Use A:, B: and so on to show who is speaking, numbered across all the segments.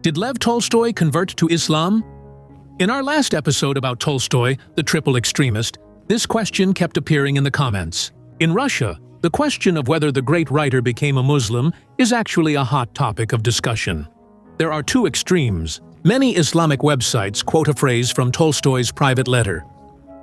A: Did Lev Tolstoy convert to Islam? In our last episode about Tolstoy, the triple extremist, this question kept appearing in the comments. In Russia, the question of whether the great writer became a Muslim is actually a hot topic of discussion. There are two extremes. Many Islamic websites quote a phrase from Tolstoy's private letter,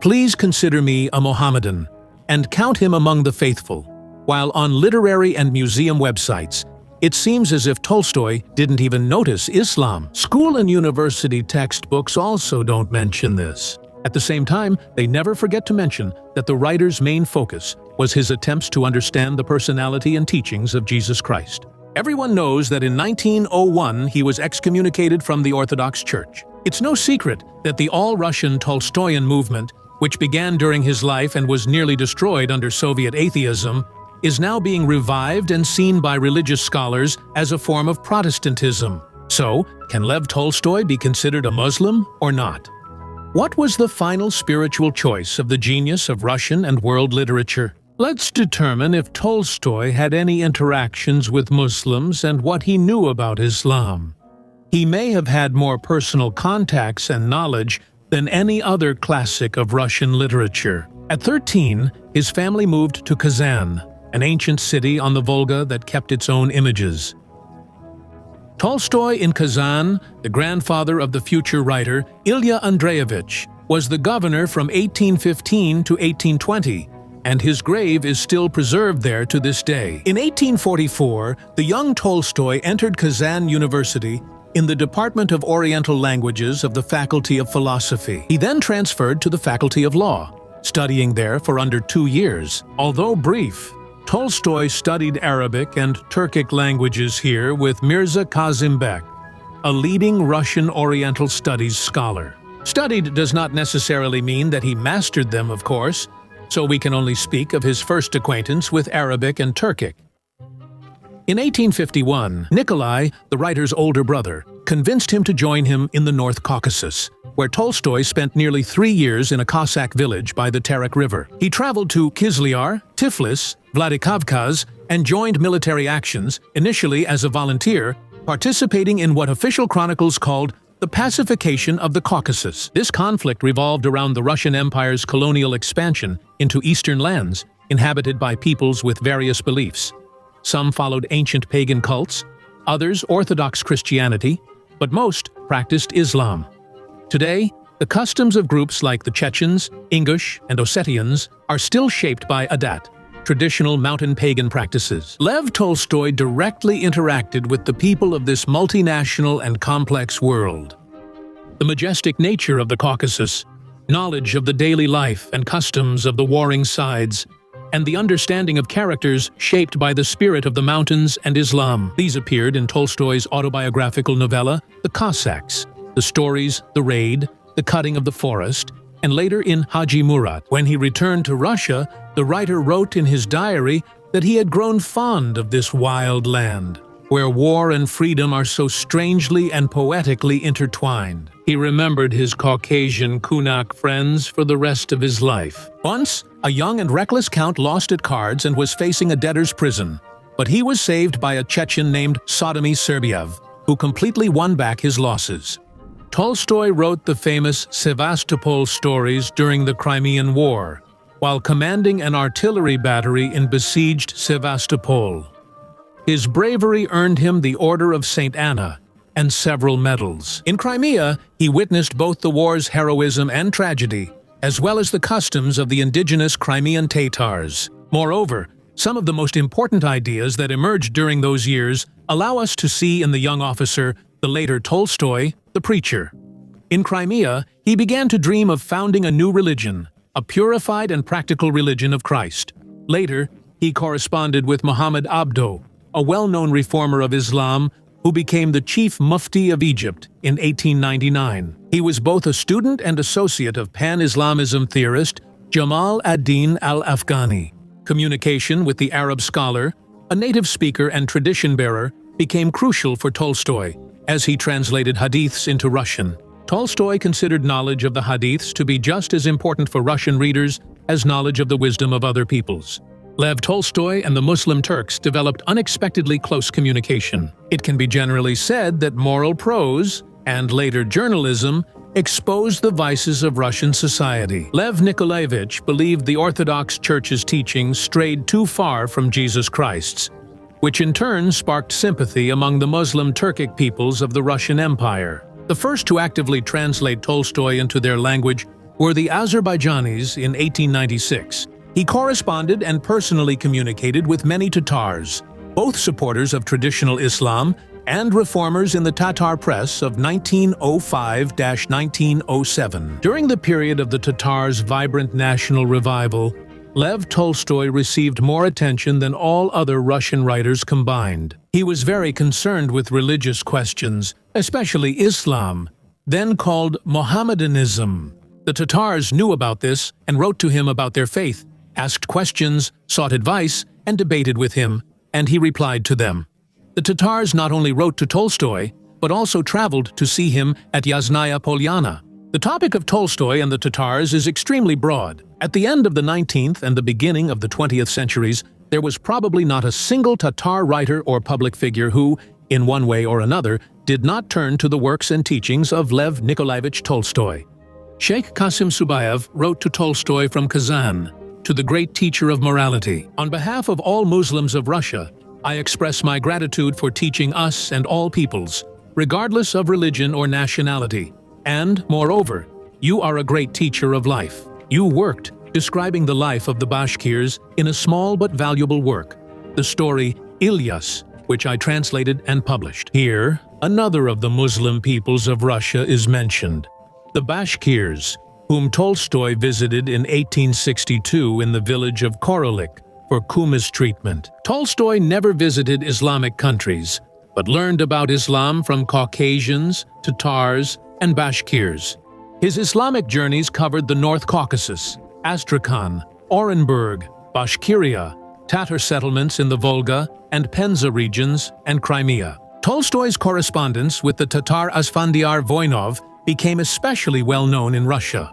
A: "Please consider me a Mohammedan," and count him among the faithful, while on literary and museum websites, it seems as if Tolstoy didn't even notice Islam. School and university textbooks also don't mention this. At the same time, they never forget to mention that the writer's main focus was his attempts to understand the personality and teachings of Jesus Christ. Everyone knows that in 1901 he was excommunicated from the Orthodox Church. It's no secret that the all-Russian Tolstoyan movement, which began during his life and was nearly destroyed under Soviet atheism, is now being revived and seen by religious scholars as a form of Protestantism. So, can Lev Tolstoy be considered a Muslim or not? What was the final spiritual choice of the genius of Russian and world literature? Let's determine if Tolstoy had any interactions with Muslims and what he knew about Islam. He may have had more personal contacts and knowledge than any other classic of Russian literature. At 13, his family moved to Kazan, an ancient city on the Volga that kept its own images. Tolstoy in Kazan, the grandfather of the future writer Ilya Andreevich, was the governor from 1815 to 1820, and his grave is still preserved there to this day. In 1844, the young Tolstoy entered Kazan University in the Department of Oriental Languages of the Faculty of Philosophy. He then transferred to the Faculty of Law, studying there for under 2 years. Although brief, Tolstoy studied Arabic and Turkic languages here with Mirza Kazım Bek, a leading Russian Oriental Studies scholar. Studied does not necessarily mean that he mastered them, of course, so we can only speak of his first acquaintance with Arabic and Turkic. In 1851, Nikolai, the writer's older brother, convinced him to join him in the North Caucasus, where Tolstoy spent nearly 3 years in a Cossack village by the Terek River. He traveled to Kizlyar, Tiflis, Vladikavkaz, and joined military actions, initially as a volunteer, participating in what official chronicles called the pacification of the Caucasus. This conflict revolved around the Russian Empire's colonial expansion into eastern lands, inhabited by peoples with various beliefs. Some followed ancient pagan cults, others Orthodox Christianity, but most practiced Islam. Today, the customs of groups like the Chechens, Ingush, and Ossetians are still shaped by Adat, traditional mountain pagan practices. Lev Tolstoy directly interacted with the people of this multinational and complex world. The majestic nature of the Caucasus, knowledge of the daily life and customs of the warring sides, and the understanding of characters shaped by the spirit of the mountains and Islam. These appeared in Tolstoy's autobiographical novella, The Cossacks, the stories The Raid, The Cutting of the Forest, and later in Haji Murat. When he returned to Russia, the writer wrote in his diary that he had grown fond of this wild land, where war and freedom are so strangely and poetically intertwined. He remembered his Caucasian Kunak friends for the rest of his life. Once, a young and reckless count lost at cards and was facing a debtor's prison, but he was saved by a Chechen named Sodomy Serbiev, who completely won back his losses. Tolstoy wrote the famous Sevastopol stories during the Crimean War, while commanding an artillery battery in besieged Sevastopol. His bravery earned him the Order of St. Anna and several medals. In Crimea, he witnessed both the war's heroism and tragedy, as well as the customs of the indigenous Crimean Tatars. Moreover, some of the most important ideas that emerged during those years allow us to see in the young officer, the later Tolstoy, the preacher. In Crimea, he began to dream of founding a new religion, a purified and practical religion of Christ. Later, he corresponded with Muhammad Abdo, a well-known reformer of Islam who became the chief mufti of Egypt in 1899. He was both a student and associate of pan-Islamism theorist Jamal ad-Din al-Afghani. Communication with the Arab scholar, a native speaker and tradition bearer, became crucial for Tolstoy as he translated hadiths into Russian. Tolstoy considered knowledge of the hadiths to be just as important for Russian readers as knowledge of the wisdom of other peoples. Lev Tolstoy and the Muslim Turks developed unexpectedly close communication. It can be generally said that moral prose, and later journalism, exposed the vices of Russian society. Lev Nikolaevich believed the Orthodox Church's teachings strayed too far from Jesus Christ's, which in turn sparked sympathy among the Muslim Turkic peoples of the Russian Empire. The first to actively translate Tolstoy into their language were the Azerbaijanis in 1896. He corresponded and personally communicated with many Tatars, both supporters of traditional Islam and reformers in the Tatar press of 1905–1907. During the period of the Tatars' vibrant national revival, Lev Tolstoy received more attention than all other Russian writers combined. He was very concerned with religious questions, especially Islam, then called Mohammedanism. The Tatars knew about this and wrote to him about their faith, asked questions, sought advice, and debated with him, and he replied to them. The Tatars not only wrote to Tolstoy, but also traveled to see him at Yasnaya Polyana. The topic of Tolstoy and the Tatars is extremely broad. At the end of the 19th and the beginning of the 20th centuries, there was probably not a single Tatar writer or public figure who, in one way or another, did not turn to the works and teachings of Lev Nikolaevich Tolstoy. Sheikh Qasim Subayev wrote to Tolstoy from Kazan, to the great teacher of morality. On behalf of all Muslims of Russia, I express my gratitude for teaching us and all peoples, regardless of religion or nationality. And, moreover, you are a great teacher of life. You worked, describing the life of the Bashkirs in a small but valuable work, the story Ilyas, which I translated and published. Here, another of the Muslim peoples of Russia is mentioned, the Bashkirs, whom Tolstoy visited in 1862 in the village of Korolik for kumis treatment. Tolstoy never visited Islamic countries, but learned about Islam from Caucasians, Tatars, and Bashkirs. His Islamic journeys covered the North Caucasus, Astrakhan, Orenburg, Bashkiria, Tatar settlements in the Volga and Penza regions, and Crimea. Tolstoy's correspondence with the Tatar Asfandiar Voinov became especially well known in Russia.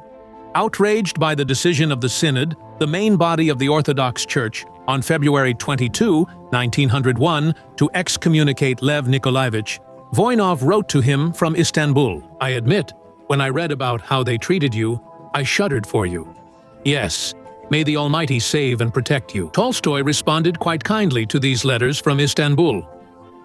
A: Outraged by the decision of the Synod, the main body of the Orthodox Church, on February 22, 1901, to excommunicate Lev Nikolaevich, Voinov wrote to him from Istanbul. I admit, when I read about how they treated you, I shuddered for you. Yes, may the Almighty save and protect you. Tolstoy responded quite kindly to these letters from Istanbul.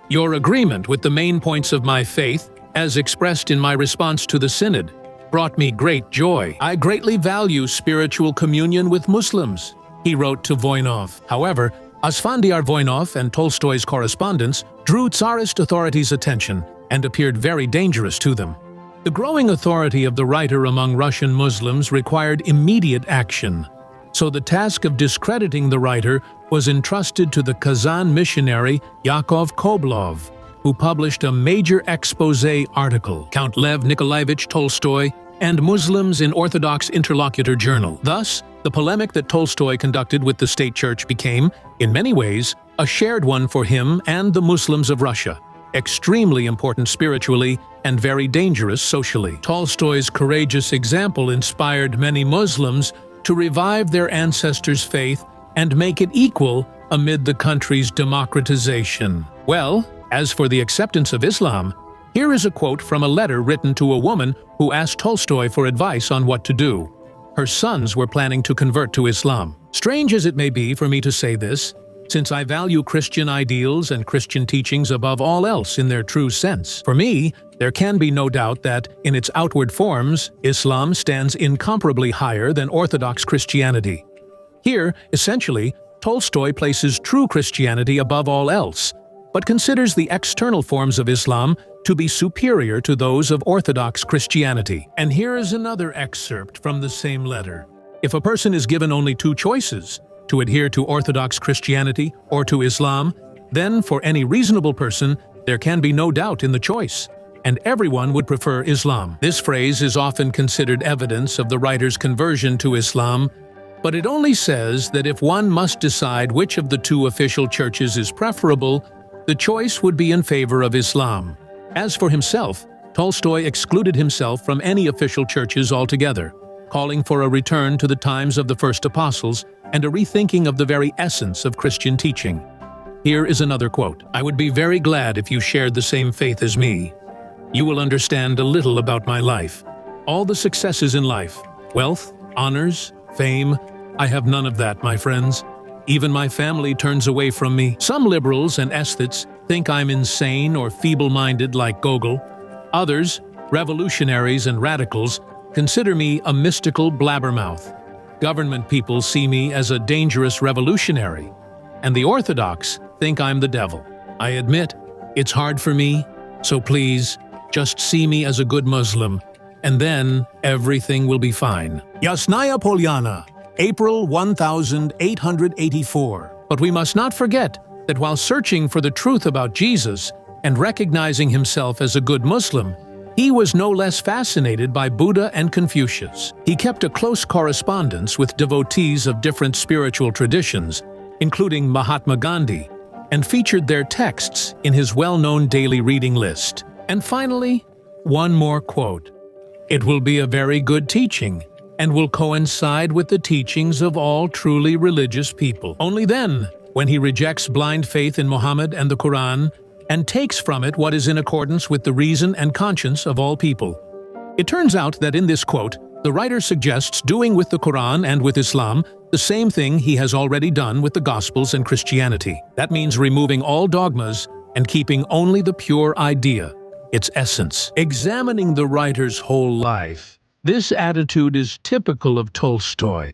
A: Your agreement with the main points of my faith, as expressed in my response to the Synod, brought me great joy. I greatly value spiritual communion with Muslims, he wrote to Voinov. However, Asfandiar Voinov and Tolstoy's correspondence drew Tsarist authorities' attention and appeared very dangerous to them. The growing authority of the writer among Russian Muslims required immediate action, so the task of discrediting the writer was entrusted to the Kazan missionary Yakov Koblov, who published a major exposé article, Count Lev Nikolaevich Tolstoy and Muslims in Orthodox Interlocutor Journal. Thus, the polemic that Tolstoy conducted with the state church became, in many ways, a shared one for him and the Muslims of Russia, extremely important spiritually and very dangerous socially. Tolstoy's courageous example inspired many Muslims to revive their ancestors' faith and make it equal amid the country's democratization. Well, as for the acceptance of Islam, here is a quote from a letter written to a woman who asked Tolstoy for advice on what to do. Her sons were planning to convert to Islam. Strange as it may be for me to say this, since I value Christian ideals and Christian teachings above all else in their true sense. For me, there can be no doubt that, in its outward forms, Islam stands incomparably higher than Orthodox Christianity. Here, essentially, Tolstoy places true Christianity above all else, but considers the external forms of Islam to be superior to those of Orthodox Christianity. And here is another excerpt from the same letter. If a person is given only two choices, to adhere to Orthodox Christianity or to Islam, then for any reasonable person, there can be no doubt in the choice, and everyone would prefer Islam. This phrase is often considered evidence of the writer's conversion to Islam, but it only says that if one must decide which of the two official churches is preferable, the choice would be in favor of Islam. As for himself, Tolstoy excluded himself from any official churches altogether, calling for a return to the times of the first apostles and a rethinking of the very essence of Christian teaching. Here is another quote. "I would be very glad if you shared the same faith as me. You will understand a little about my life. All the successes in life, wealth, honors, fame, I have none of that, my friends. Even my family turns away from me. Some liberals and aesthetes think I'm insane or feeble-minded like Gogol. Others, revolutionaries and radicals, consider me a mystical blabbermouth. Government people see me as a dangerous revolutionary, and the Orthodox think I'm the devil. I admit, it's hard for me, so please, just see me as a good Muslim, and then everything will be fine." Yasnaya Polyana, April 1884. But we must not forget that while searching for the truth about Jesus and recognizing himself as a good Muslim, he was no less fascinated by Buddha and Confucius. He kept a close correspondence with devotees of different spiritual traditions, including Mahatma Gandhi, and featured their texts in his well-known daily reading list. And finally, one more quote. "It will be a very good teaching, and will coincide with the teachings of all truly religious people. Only then, when he rejects blind faith in Muhammad and the Quran, and takes from it what is in accordance with the reason and conscience of all people." It turns out that in this quote, the writer suggests doing with the Quran and with Islam the same thing he has already done with the Gospels and Christianity. That means removing all dogmas and keeping only the pure idea, its essence. Examining the writer's whole life, this attitude is typical of Tolstoy.